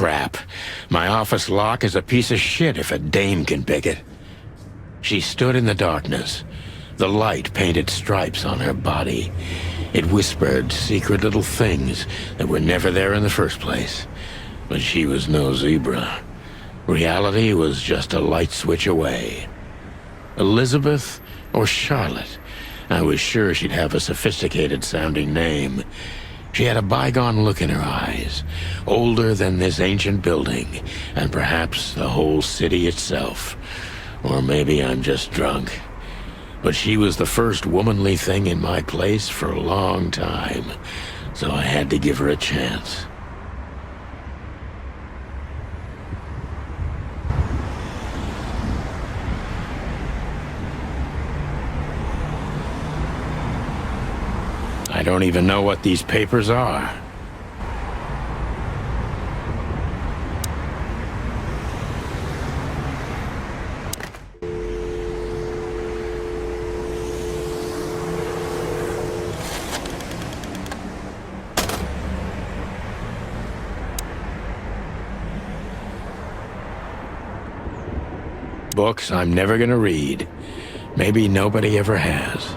crap. My office lock is a piece of shit if a dame can pick it. She stood in the darkness. The light painted stripes on her body. It whispered secret little things that were never there in the first place. But she was no zebra. Reality was just a light switch away. Elizabeth or Charlotte? I was sure she'd have a sophisticated-sounding name. She had a bygone look in her eyes, older than this ancient building, and perhaps the whole city itself. Or maybe I'm just drunk. But she was the first womanly thing in my place for a long time, so I had to give her a chance. I don't even know what these papers are. Books I'm never gonna read. Maybe nobody ever has.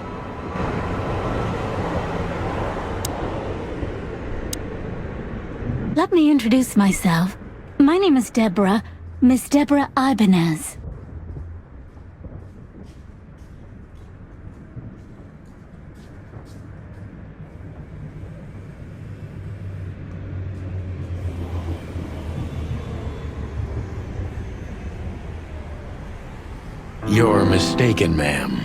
Let me introduce myself. My name is Deborah, Miss Deborah Ibanez. You're mistaken, ma'am.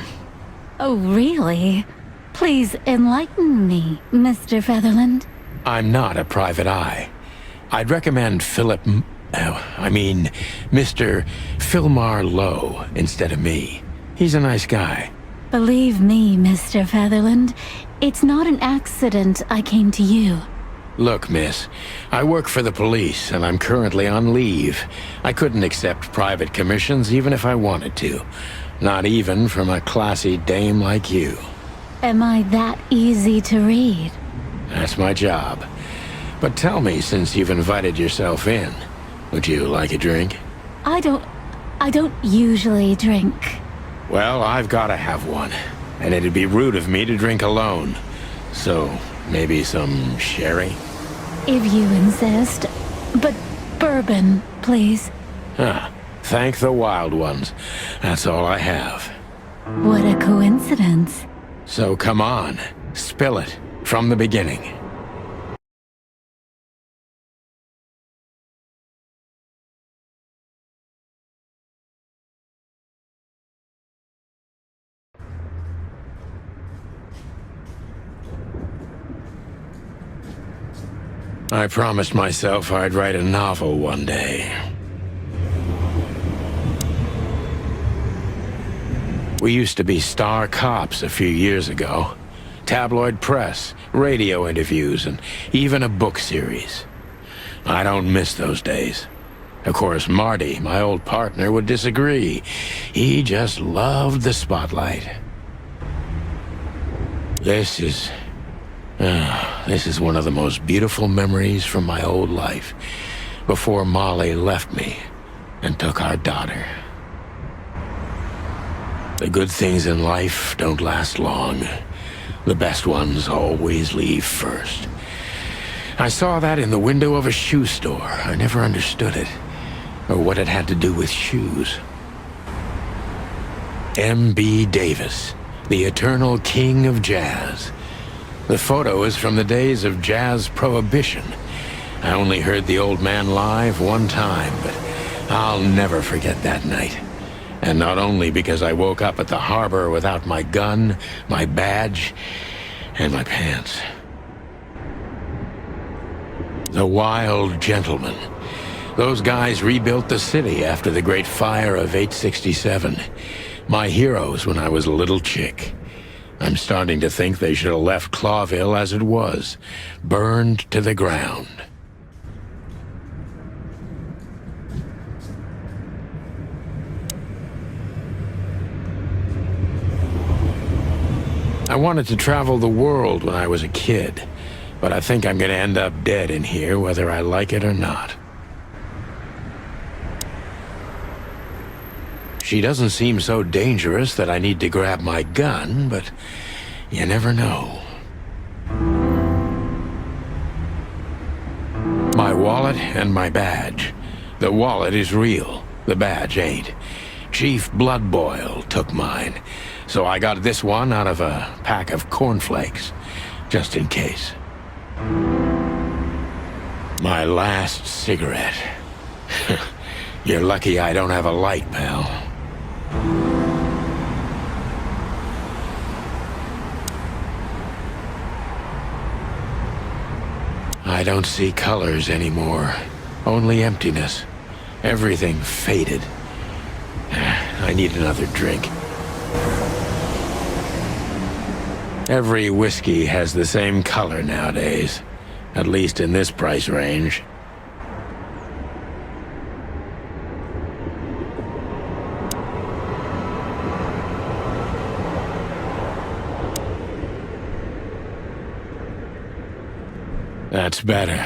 Oh, really? Please enlighten me, Mr. Featherland. I'm not a private eye. I'd recommend Mr. Philmar Lowe instead of me. He's a nice guy. Believe me, Mr. Featherland, it's not an accident I came to you. Look, miss, I work for the police, and I'm currently on leave. I couldn't accept private commissions even if I wanted to. Not even from a classy dame like you. Am I that easy to read? That's my job. But tell me, since you've invited yourself in, would you like a drink? I don't usually drink. Well, I've gotta have one, and it'd be rude of me to drink alone. So, maybe some sherry? If you insist. But bourbon, please. Huh. Thank the wild ones. That's all I have. What a coincidence. So come on, spill it, from the beginning. I promised myself I'd write a novel one day. We used to be star cops a few years ago. Tabloid press, radio interviews, and even a book series. I don't miss those days. Of course, Marty, my old partner, would disagree. He just loved the spotlight. This is one of the most beautiful memories from my old life, before Molly left me and took our daughter. The good things in life don't last long. The best ones always leave first. I saw that in the window of a shoe store. I never understood it, or what it had to do with shoes. M.B. Davis, the eternal king of jazz. The photo is from the days of jazz prohibition. I only heard the old man live one time, but I'll never forget that night. And not only because I woke up at the harbor without my gun, my badge, and my pants. The Wild Gentlemen. Those guys rebuilt the city after the Great Fire of 867. My heroes when I was a little chick. I'm starting to think they should have left Clawville as it was, burned to the ground. I wanted to travel the world when I was a kid, but I think I'm gonna end up dead in here whether I like it or not. She doesn't seem so dangerous that I need to grab my gun, but you never know. My wallet and my badge. The wallet is real. The badge ain't. Chief Bloodboil took mine, so I got this one out of a pack of cornflakes, just in case. My last cigarette. You're lucky I don't have a light, pal. I don't see colors anymore. Only emptiness. Everything faded. I need another drink. Every whiskey has the same color nowadays. At least in this price range. That's better.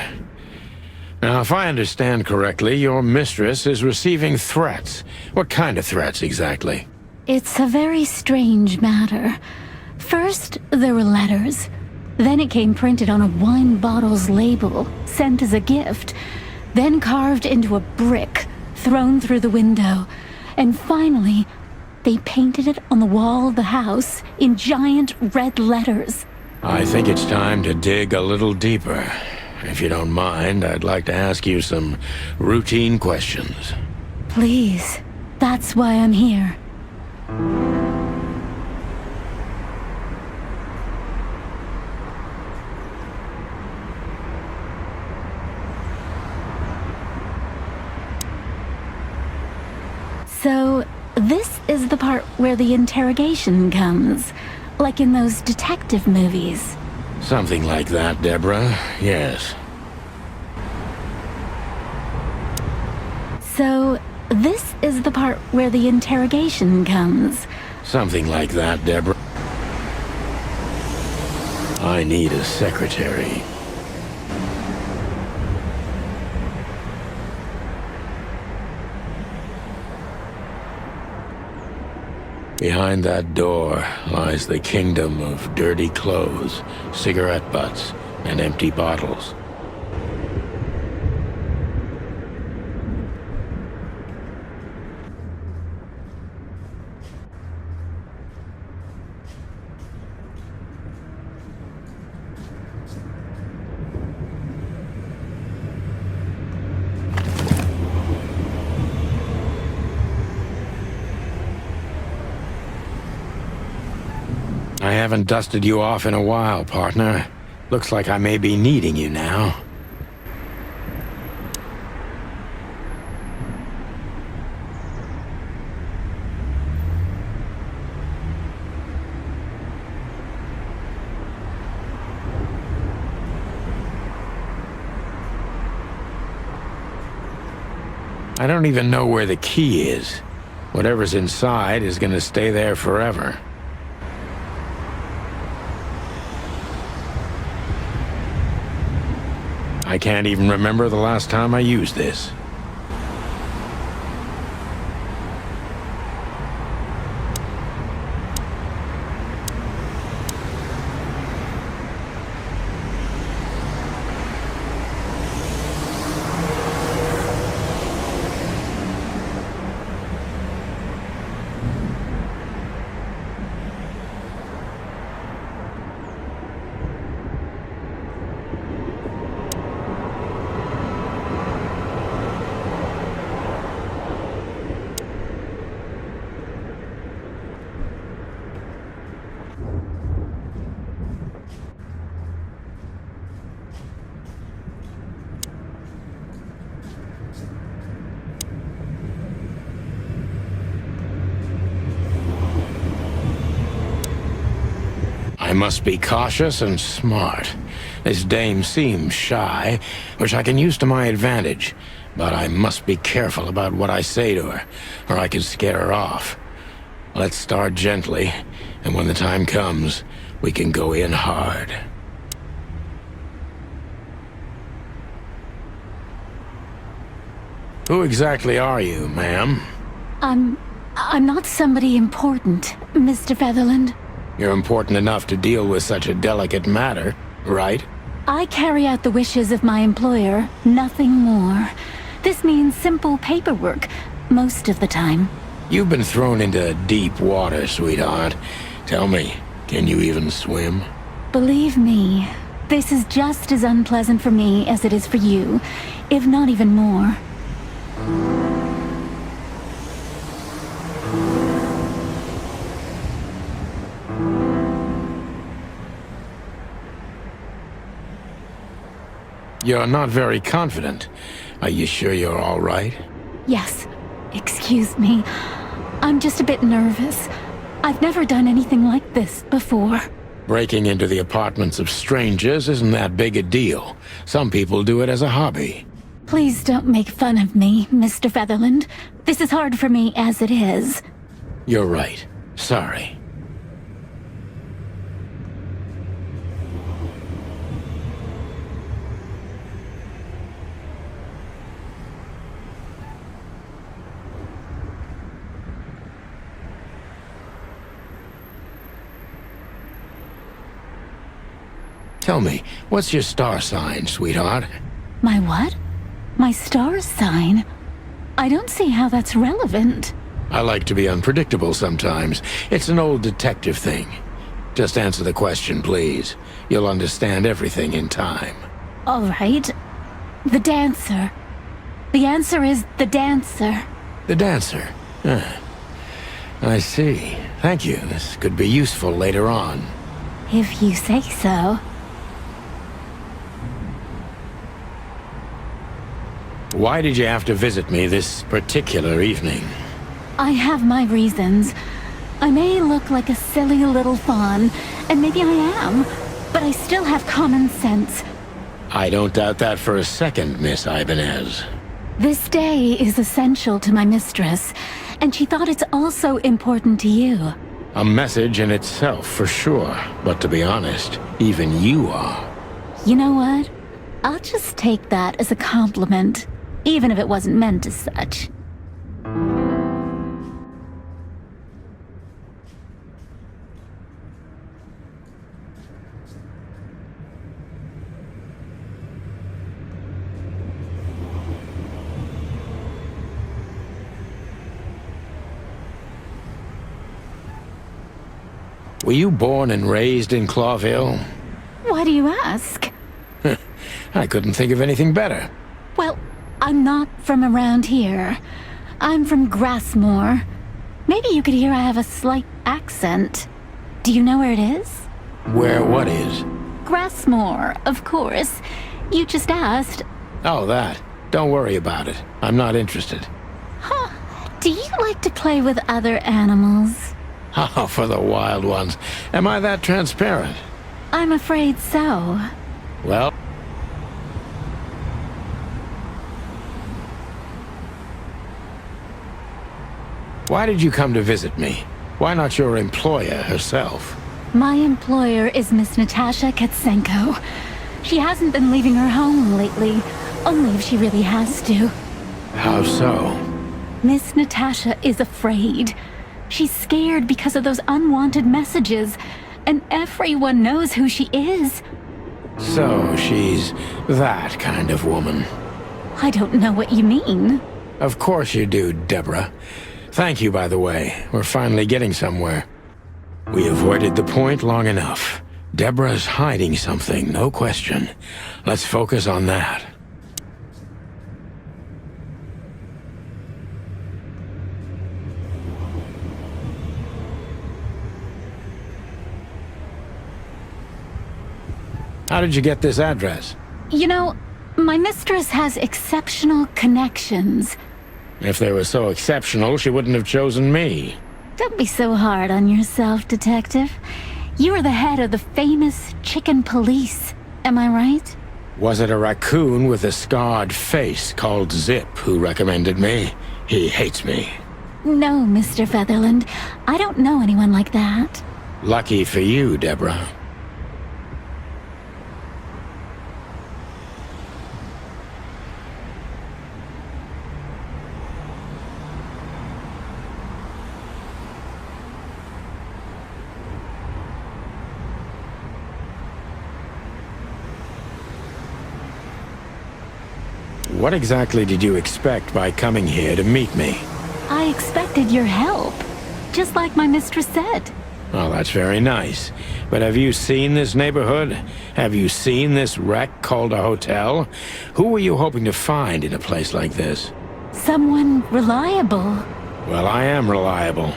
Now, if I understand correctly, your mistress is receiving threats. What kind of threats, exactly? It's a very strange matter. First, there were letters. Then it came printed on a wine bottle's label, sent as a gift. Then carved into a brick, thrown through the window. And finally, they painted it on the wall of the house in giant red letters. I think it's time to dig a little deeper. If you don't mind, I'd like to ask you some routine questions. Please, that's why I'm here. So, this is the part where the interrogation comes, like in those detective movies. Something like that, Deborah. Yes. So, this is the part where the interrogation comes. Something like that, Deborah. I need a secretary. Behind that door lies the kingdom of dirty clothes, cigarette butts, and empty bottles. I haven't dusted you off in a while, partner. Looks like I may be needing you now. I don't even know where the key is. Whatever's inside is gonna stay there forever. I can't even remember the last time I used this. I must be cautious and smart. This dame seems shy, which I can use to my advantage. But I must be careful about what I say to her, or I can scare her off. Let's start gently, and when the time comes, we can go in hard. Who exactly are you, ma'am? I'm I'm not somebody important, Mr. Featherland. You're important enough to deal with such a delicate matter, right? I carry out the wishes of my employer, nothing more. This means simple paperwork, most of the time. You've been thrown into deep water, sweetheart. Tell me, can you even swim? Believe me, this is just as unpleasant for me as it is for you, if not even more. You're not very confident. Are you sure you're all right? Yes, excuse me. I'm just a bit nervous. I've never done anything like this before. Breaking into the apartments of strangers isn't that big a deal. Some people do it as a hobby. Please don't make fun of me, Mr. Featherland. This is hard for me as it is. You're right. Sorry. Tell me, what's your star sign, sweetheart? My what? My star sign? I don't see how that's relevant. I like to be unpredictable sometimes. It's an old detective thing. Just answer the question, please. You'll understand everything in time. All right. The dancer. The answer is the dancer. The dancer? I see. Thank you. This could be useful later on. If you say so. Why did you have to visit me this particular evening? I have my reasons. I may look like a silly little fawn, and maybe I am, but I still have common sense. I don't doubt that for a second, Miss Ibanez. This day is essential to my mistress, and she thought it's also important to you. A message in itself, for sure. But to be honest, even you are. You know what? I'll just take that as a compliment, even if it wasn't meant as such. Were you born and raised in Clawville? Why do you ask? I couldn't think of anything better. Well, I'm not from around here. I'm from Grassmore. Maybe you could hear I have a slight accent. Do you know where it is? Where what is? Grassmore, of course. You just asked. Oh, that. Don't worry about it. I'm not interested. Huh. Do you like to play with other animals? Oh, for the wild ones. Am I that transparent? I'm afraid so. Well... Why did you come to visit me? Why not your employer herself? My employer is Miss Natasha Katsenko. She hasn't been leaving her home lately, only if she really has to. How so? Miss Natasha is afraid. She's scared because of those unwanted messages, and everyone knows who she is. So she's that kind of woman. I don't know what you mean. Of course you do, Deborah. Thank you, by the way. We're finally getting somewhere. We avoided the point long enough. Deborah's hiding something, no question. Let's focus on that. How did you get this address? You know, my mistress has exceptional connections. If they were so exceptional, she wouldn't have chosen me. Don't be so hard on yourself, Detective. You are the head of the famous chicken police, am I right? Was it a raccoon with a scarred face called Zip who recommended me? He hates me. No, Mr. Featherland. I don't know anyone like that. Lucky for you, Deborah. What exactly did you expect by coming here to meet me? I expected your help, just like my mistress said. Well, that's very nice. But have you seen this neighborhood? Have you seen this wreck called a hotel? Who were you hoping to find in a place like this? Someone reliable. Well, I am reliable.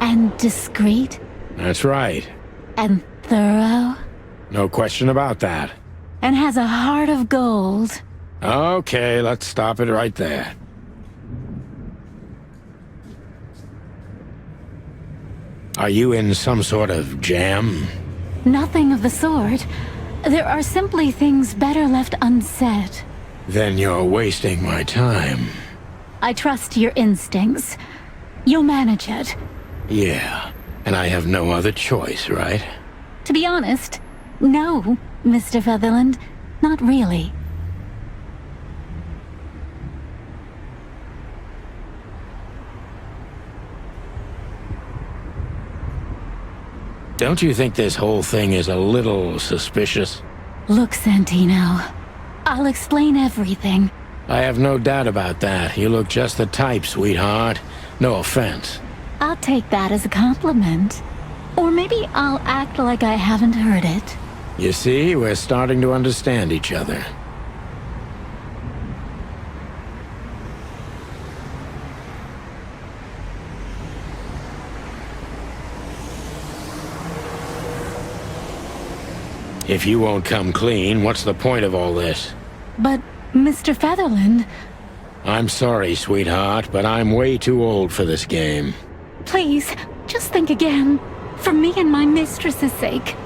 And discreet. That's right. And thorough. No question about that. And has a heart of gold. Okay, let's stop it right there. Are you in some sort of jam? Nothing of the sort. There are simply things better left unsaid. Then you're wasting my time. I trust your instincts. You'll manage it. Yeah, and I have no other choice, right? To be honest, no, Mr. Featherland. Not really. Don't you think this whole thing is a little suspicious? Look, Santino. I'll explain everything. I have no doubt about that. You look just the type, sweetheart. No offense. I'll take that as a compliment. Or maybe I'll act like I haven't heard it. You see, we're starting to understand each other. If you won't come clean, what's the point of all this? But, Mr. Featherland... I'm sorry, sweetheart, but I'm way too old for this game. Please, just think again. For me and my mistress's sake.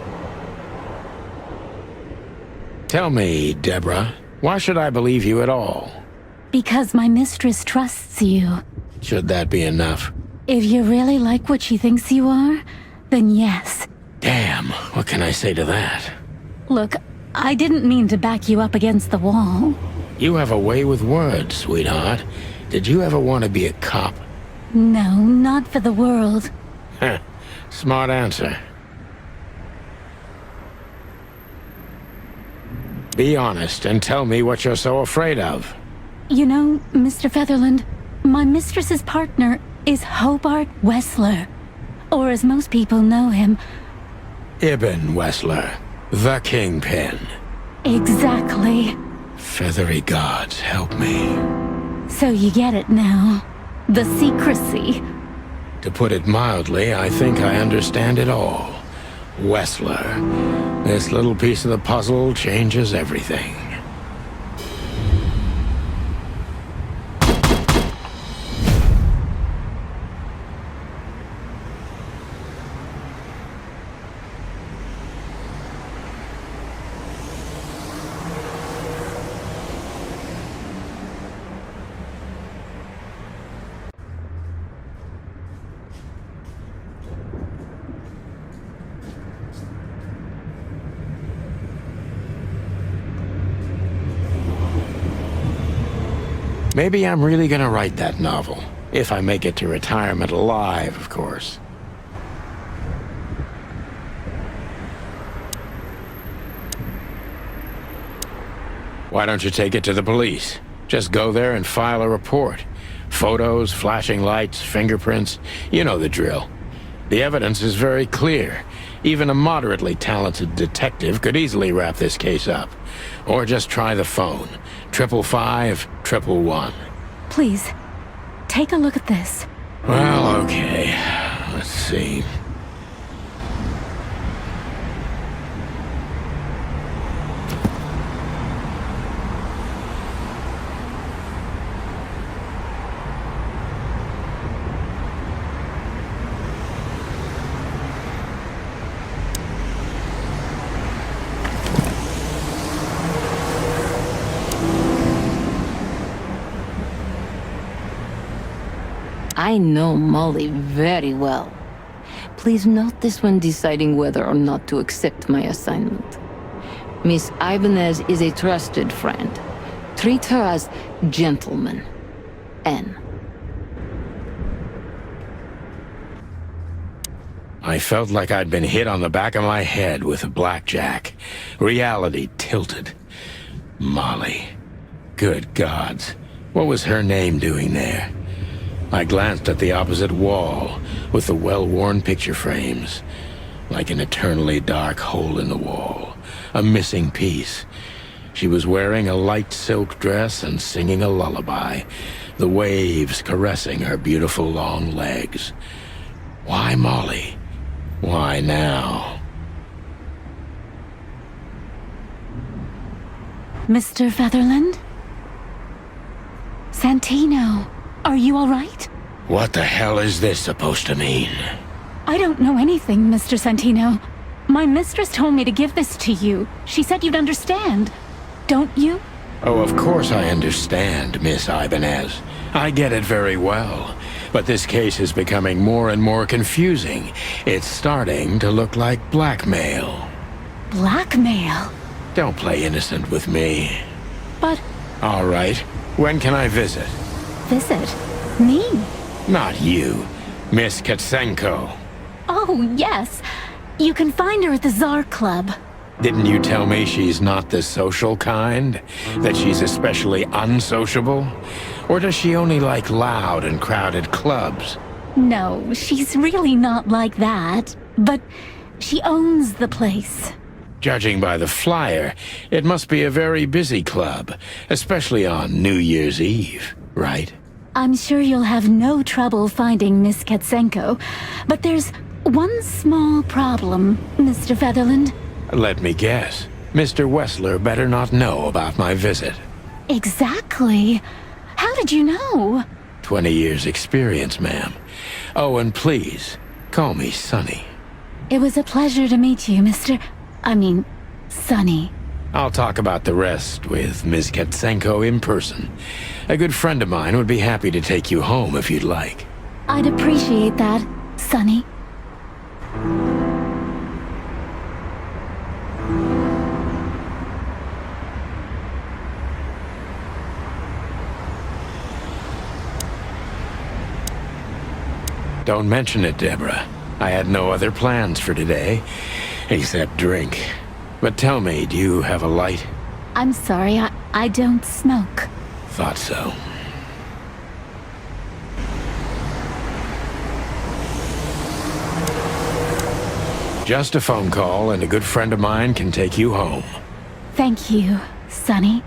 Tell me, Deborah, why should I believe you at all? Because my mistress trusts you. Should that be enough? If you really like what she thinks you are, then yes. Damn, what can I say to that? Look, I didn't mean to back you up against the wall. You have a way with words, sweetheart. Did you ever want to be a cop? No, not for the world. Heh, smart answer. Be honest and tell me what you're so afraid of. You know, Mr. Featherland, my mistress's partner is Hobart Wessler. Or as most people know him... Ibn Wessler, the Kingpin. Exactly. Feathery gods, help me. So you get it now. The secrecy. To put it mildly, I think I understand it all. Wessler. This little piece of the puzzle changes everything. Maybe I'm really gonna write that novel. If I make it to retirement alive, of course. Why don't you take it to the police? Just go there and file a report. Photos, flashing lights, fingerprints, you know the drill. The evidence is very clear. Even a moderately talented detective could easily wrap this case up. Or just try the phone. 555-111. Please, take a look at this. Well, okay. Let's see. I know Molly very well. Please note this when deciding whether or not to accept my assignment. Miss Ibanez is a trusted friend. Treat her as gentleman. N. I felt like I'd been hit on the back of my head with a blackjack. Reality tilted. Molly. Good gods. What was her name doing there? I glanced at the opposite wall, with the well-worn picture frames. Like an eternally dark hole in the wall. A missing piece. She was wearing a light silk dress and singing a lullaby. The waves caressing her beautiful long legs. Why Molly? Why now? Mr. Featherland? Santino, are you all right? What the hell is this supposed to mean? I don't know anything, Mr. Santino. My mistress told me to give this to you. She said you'd understand. Don't you? Oh, of course I understand, Miss Ibanez. I get it very well. But this case is becoming more and more confusing. It's starting to look like blackmail. Blackmail? Don't play innocent with me. But... All right. When can I visit? Visit? Me? Not you. Miss Katsenko. Oh, yes. You can find her at the Tsar Club. Didn't you tell me she's not the social kind? That she's especially unsociable? Or does she only like loud and crowded clubs? No, she's really not like that. But she owns the place. Judging by the flyer, it must be a very busy club, especially on New Year's Eve, right? I'm sure you'll have no trouble finding Miss Katsenko, but there's one small problem, Mr. Featherland. Let me guess. Mr. Wessler better not know about my visit. Exactly. How did you know? 20 years experience, ma'am. Oh, and please, call me Sonny. It was a pleasure to meet you, Sonny. I'll talk about the rest with Ms. Katsenko in person. A good friend of mine would be happy to take you home if you'd like. I'd appreciate that, Sonny. Don't mention it, Deborah. I had no other plans for today, except drink. But tell me, do you have a light? I'm sorry, I don't smoke. Thought so. Just a phone call, and a good friend of mine can take you home. Thank you, Sonny.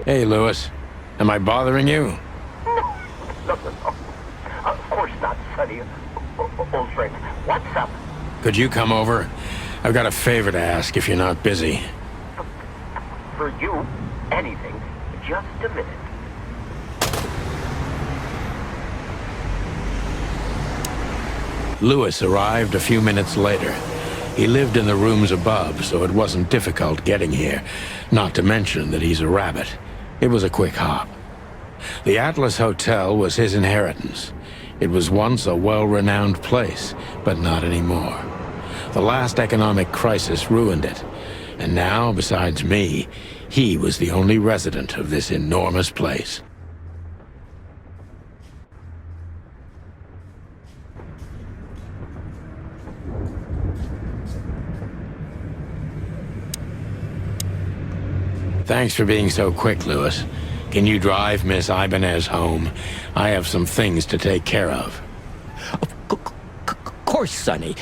Hey, Lewis. Am I bothering you? No. Of course not, Sonny. Old friend, what's up? Could you come over? I've got a favor to ask if you're not busy. For you, anything. Just a minute. Lewis arrived a few minutes later. He lived in the rooms above, so it wasn't difficult getting here. Not to mention that he's a rabbit. It was a quick hop. The Atlas Hotel was his inheritance. It was once a well-renowned place, but not anymore. The last economic crisis ruined it. And now, besides me, he was the only resident of this enormous place. Thanks for being so quick, Lewis. Can you drive Miss Ibanez home? I have some things to take care of. Of course, Sonny.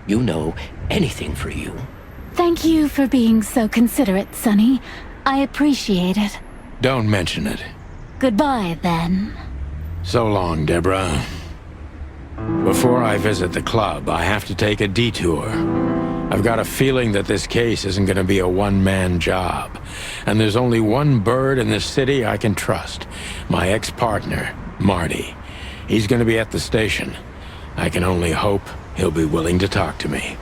You know, anything for you. Thank you for being so considerate, Sonny. I appreciate it. Don't mention it. Goodbye, then. So long, Deborah. Before I visit the club, I have to take a detour. I've got a feeling that this case isn't going to be a one-man job. And there's only one bird in this city I can trust. My ex-partner, Marty. He's going to be at the station. I can only hope he'll be willing to talk to me.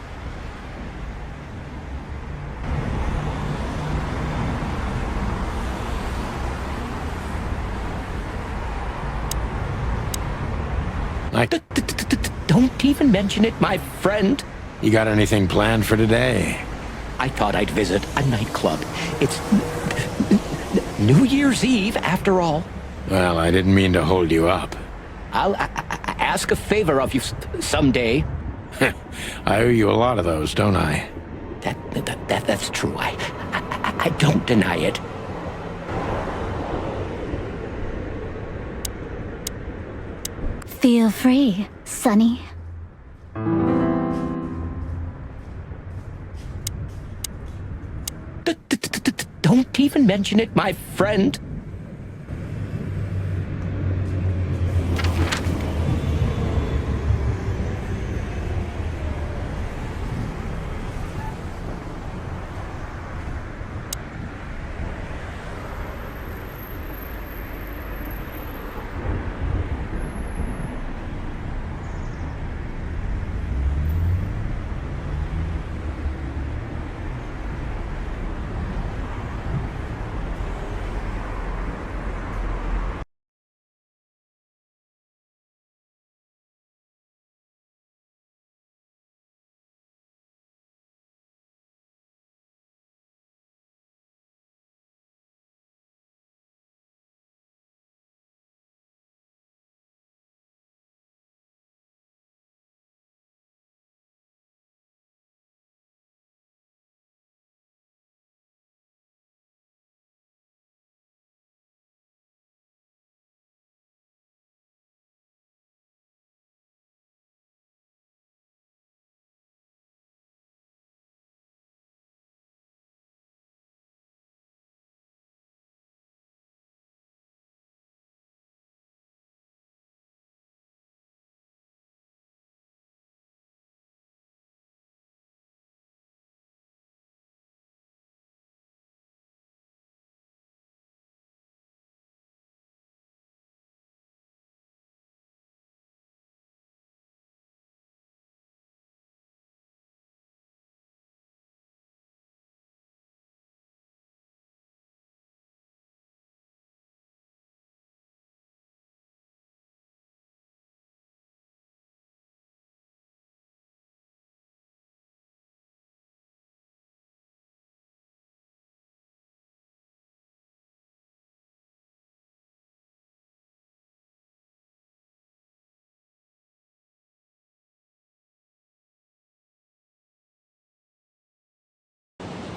Don't even mention it, my friend. You got anything planned for today? I thought I'd visit a nightclub. It's New Year's Eve, after all. Well, I didn't mean to hold you up. I'll ask a favor of you someday. I owe you a lot of those, don't I? That's true. I don't deny it. Feel free, Sonny. Don't even mention it, my friend.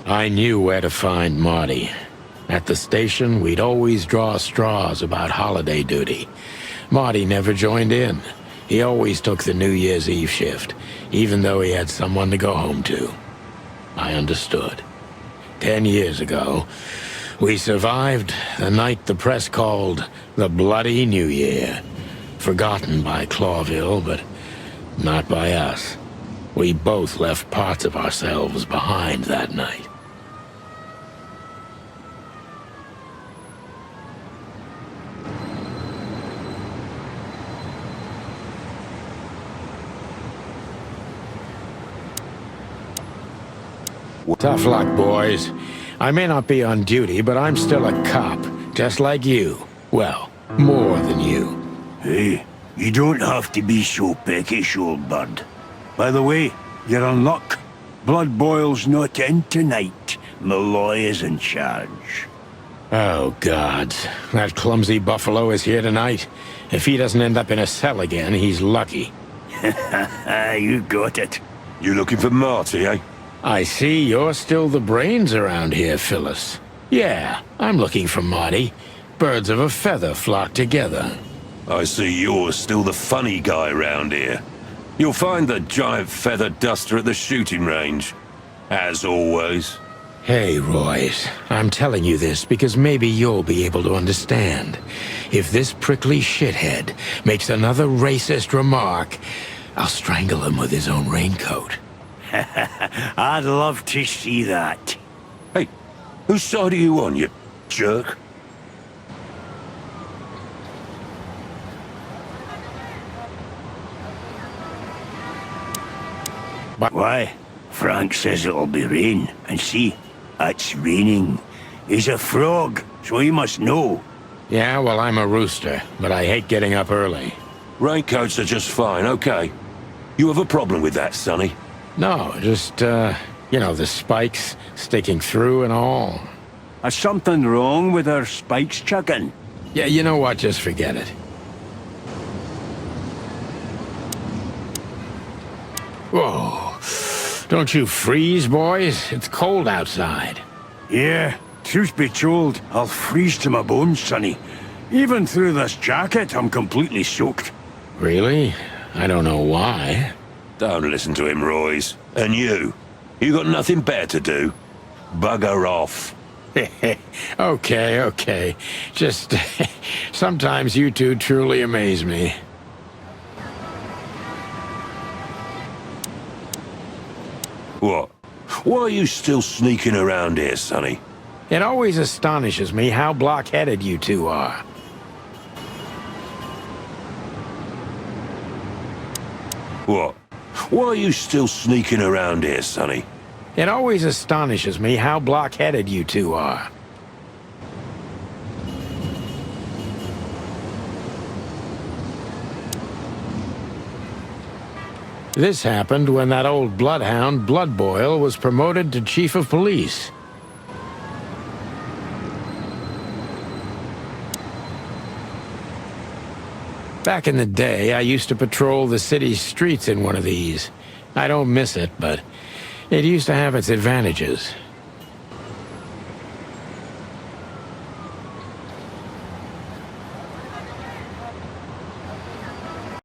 I knew where to find Marty. At the station, we'd always draw straws about holiday duty. Marty never joined in. He always took the New Year's Eve shift, even though he had someone to go home to. I understood. 10 years ago, we survived the night the press called the Bloody New Year. Forgotten by Clawville, but not by us. We both left parts of ourselves behind that night. Tough luck, boys. I may not be on duty, but I'm still a cop, just like you. Well, more than you. Hey, you don't have to be so peckish, old bird. By the way, you're in luck. Blood Boil's not in tonight. Malloy is in charge. Oh, gods. That clumsy buffalo is here tonight. If he doesn't end up in a cell again, he's lucky. You got it. You looking for Marty, eh? I see you're still the brains around here, Phyllis. Yeah, I'm looking for Marty. Birds of a feather flock together. I see you're still the funny guy round here. You'll find the giant feather duster at the shooting range. As always. Hey, Royce, I'm telling you this because maybe you'll be able to understand. If this prickly shithead makes another racist remark, I'll strangle him with his own raincoat. I'd love to see that. Hey, whose side are you on, you jerk? Why? Frank says it'll be rain, and see, it's raining. He's a frog, so he must know. Yeah, well, I'm a rooster, but I hate getting up early. Raincoats are just fine, okay. You have a problem with that, Sonny? No, just, you know, the spikes sticking through and all. Is something wrong with our spikes, chicken? Yeah, you know what? Just forget it. Whoa. Don't you freeze, boys? It's cold outside. Yeah, truth be told, I'll freeze to my bones, Sonny. Even through this jacket, I'm completely soaked. Really? I don't know why. Don't listen to him, Royce. And you got nothing better to do? Bugger off. Okay. Just, sometimes you two truly amaze me. What? Why are you still sneaking around here, Sonny? It always astonishes me how block-headed you two are. What? Why are you still sneaking around here, Sonny? It always astonishes me how block-headed you two are. This happened when that old bloodhound, Bloodboil, was promoted to chief of police. Back in the day, I used to patrol the city's streets in one of these. I don't miss it, but it used to have its advantages.